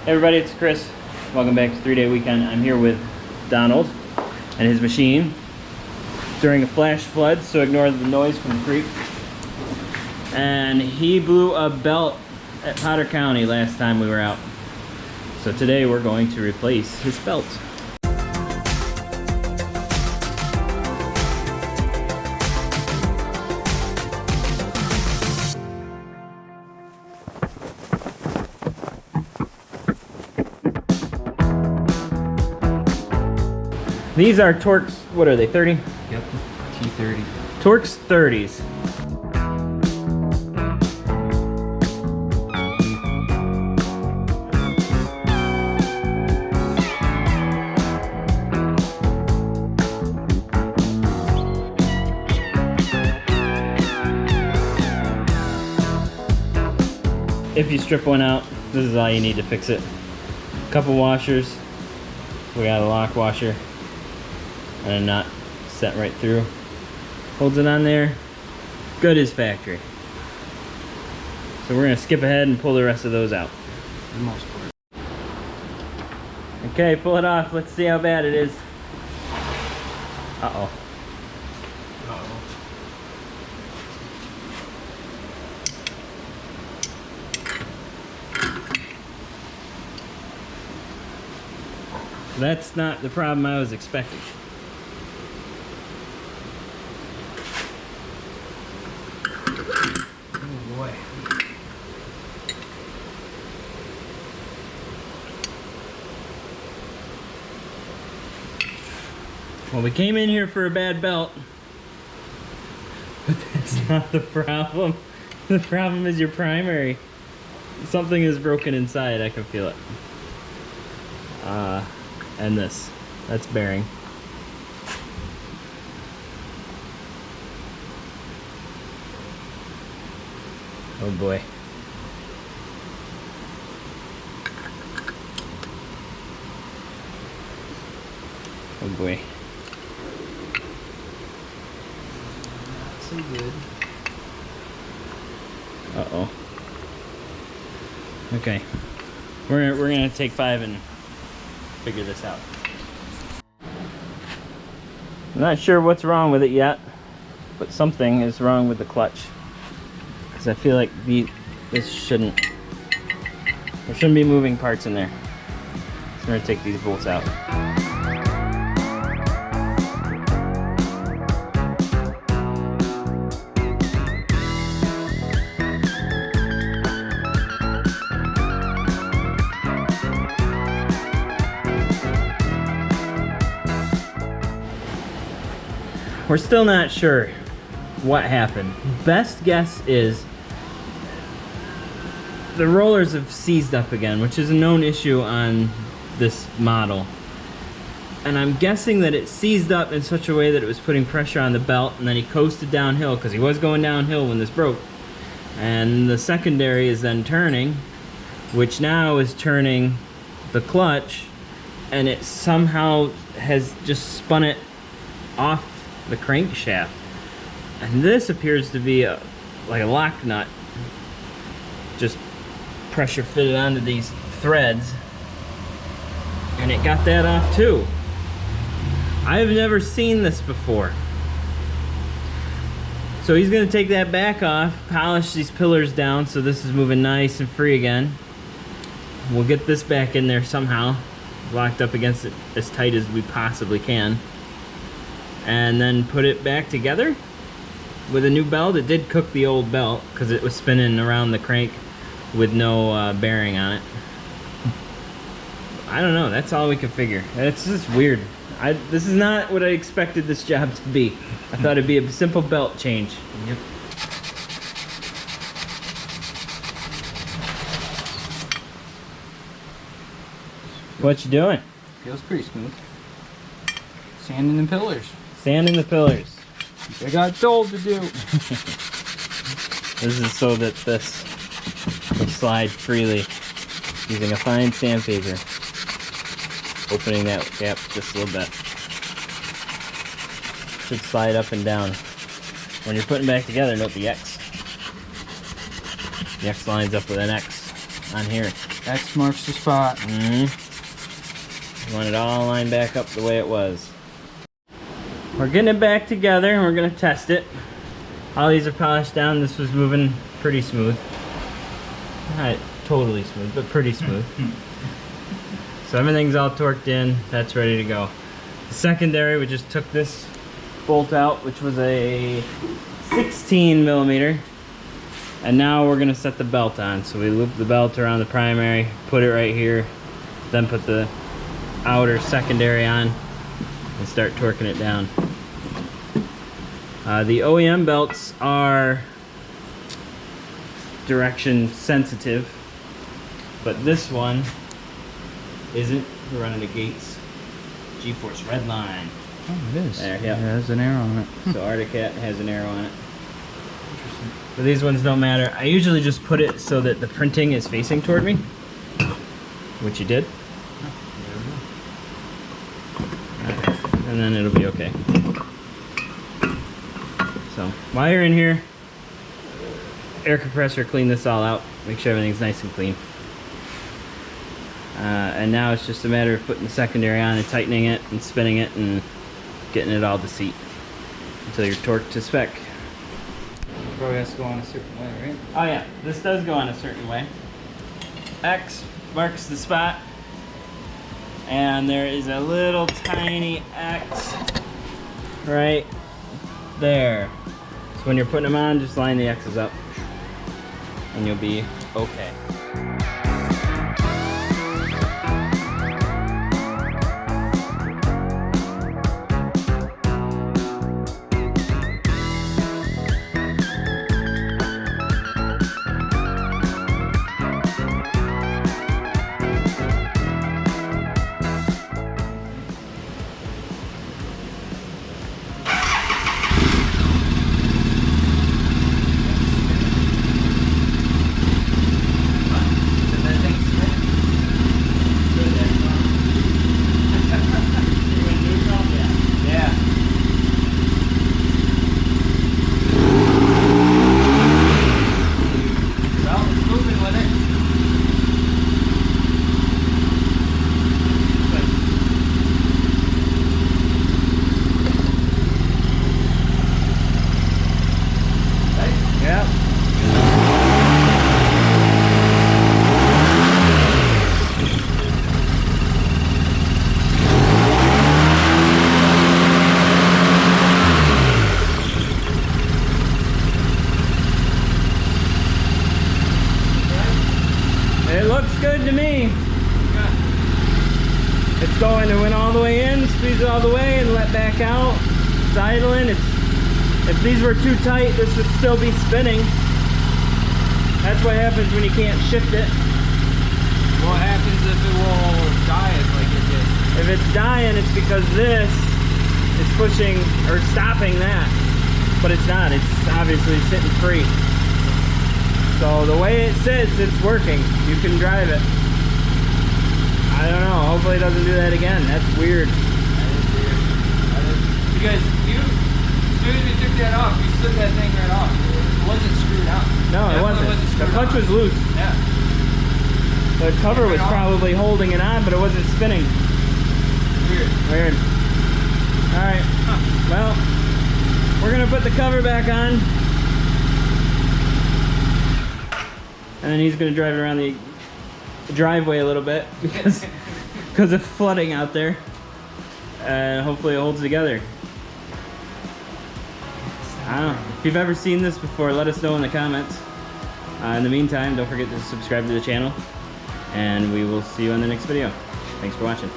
Hey everybody, it's Chris. Welcome back to 3-Day Weekend. I'm here with Donald and his machine during a flash flood, so ignore the noise from the creek. And he blew a belt at Potter County last time we were out. So today we're going to replace his belt. These are Torx, what are they, 30? Yep, T30. Torx 30s. If you strip one out, this is all you need to fix it. A couple washers. We got a lock washer and a nut set right through. Holds it on there. Good as factory. So we're gonna skip ahead and pull the rest of those out. For the most part. Okay, pull it off. Let's see how bad it is. Uh-oh. That's not the problem I was expecting. Oh boy. Well, we came in here for a bad belt, but that's not the problem. The problem is your primary. Something is broken inside, I can feel it. And that's bearing. Oh boy. Oh boy. Not so good. Uh-oh. Okay. We're gonna take 5 and figure this out. I'm not sure what's wrong with it yet, but something is wrong with the clutch. Because I feel like there shouldn't be moving parts in there. So we're gonna take these bolts out. We're still not sure what happened. Best guess is the rollers have seized up again, which is a known issue on this model. And I'm guessing that it seized up in such a way that it was putting pressure on the belt, and then he coasted downhill because he was going downhill when this broke. And the secondary is then turning, which now is turning the clutch, and it somehow has just spun it off the crankshaft. And this appears to be like a lock nut, just pressure fitted onto these threads, and it got that off too. I've never seen this before. So he's gonna take that back off, polish these pillars down so this is moving nice and free again. We'll get this back in there somehow, locked up against it as tight as we possibly can, and then put it back together with a new belt. It did cook the old belt because it was spinning around the crank with no bearing on it. I don't know, that's all we could figure. It's just weird. This is not what I expected this job to be. I thought it'd be a simple belt change. Yep. What you doing? Feels pretty smooth. Sanding the pillars. Sanding the pillars. I got told to do. This is so that this will slide freely using a fine sandpaper. Opening that gap just a little bit. Should slide up and down. When you're putting back together, note the X. The X lines up with an X on here. X marks the spot. You want it all lined back up the way it was. We're getting it back together and we're gonna test it. All these are polished down. This was moving pretty smooth. Not totally smooth, but pretty smooth. So everything's all torqued in. That's ready to go. The secondary, we just took this bolt out, which was a 16 millimeter. And now we're gonna set the belt on. So we loop the belt around the primary, put it right here, then put the outer secondary on and start torquing it down. The OEM belts are direction sensitive, but this one isn't. We're running a Gates G-Force Red Line. Oh, it is. There, yeah. Yeah, there's an arrow on it. So Arcticat has an arrow on it. But these ones don't matter. I usually just put it so that the printing is facing toward me, which you did. And then it'll be okay. So while you're in here, air compressor, clean this all out. Make sure everything's nice and clean. And now it's just a matter of putting the secondary on and tightening it and spinning it and getting it all to seat until you're torqued to spec. Probably has to go on a certain way, right? Oh yeah, this does go on a certain way. X marks the spot. And there is a little tiny X right there. So when you're putting them on, just line the X's up and you'll be okay. It looks good to me. It's going to went all the way in, squeeze it all the way, and let back out. It's idling. If these were too tight, this would still be spinning. That's what happens when you can't shift it. What happens if it will die like it did? If it's dying, it's because this is pushing or stopping that. But it's not. It's obviously sitting free. So the way it sits, it's working. You can drive it. I don't know. Hopefully it doesn't do that again. That's weird. That is weird. Because as soon as you took that off, you slid that thing right off. It wasn't screwed out. No, it wasn't. The clutch was loose. Yeah. The cover was probably holding it on, but it wasn't spinning. Weird. Alright. Well, we're going to put the cover back on. And then he's going to drive it around the driveway a little bit because of flooding out there. And hopefully it holds together. I don't know. If you've ever seen this before, let us know in the comments. In the meantime, don't forget to subscribe to the channel. And we will see you on the next video. Thanks for watching.